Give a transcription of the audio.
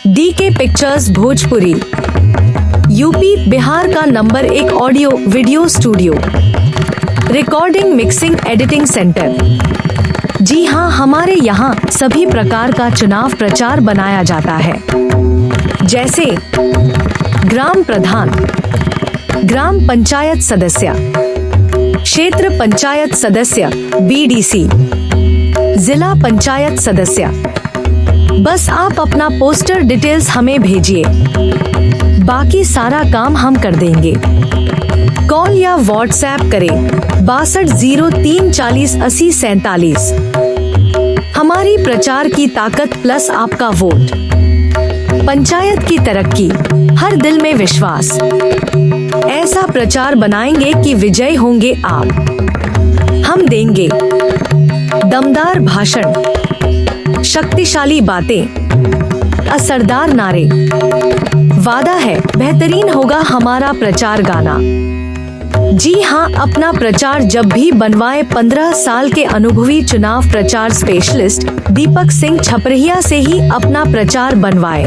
DK pictures Bhojpuri, UP Bihar का number 1 audio video studio, recording mixing editing centre. जी हाँ, हमारे यहाँ सभी प्रकार का चुनाव प्रचार बनाया जाता है, जैसे ग्राम प्रधान, ग्राम पंचायत सदस्य, क्षेत्र पंचायत सदस्य BDC, जिला पंचायत सदस्य। बस आप अपना पोस्टर डिटेल्स हमें भेजिए, बाकी सारा काम हम कर देंगे। कॉल या व्हाट्सएप करें 6203408047। हमारी प्रचार की ताकत प्लस आपका वोट, पंचायत की तरक्की, हर दिल में विश्वास। ऐसा प्रचार बनाएंगे कि विजय होंगे आप। हम देंगे दमदार भाषण, शक्तिशाली बातें, असरदार नारे। वादा है बेहतरीन होगा हमारा प्रचार गाना। जी हाँ, अपना प्रचार जब भी बनवाए 15 साल के अनुभवी चुनाव प्रचार स्पेशलिस्ट दीपक सिंह छपरहिया से ही अपना प्रचार बनवाए।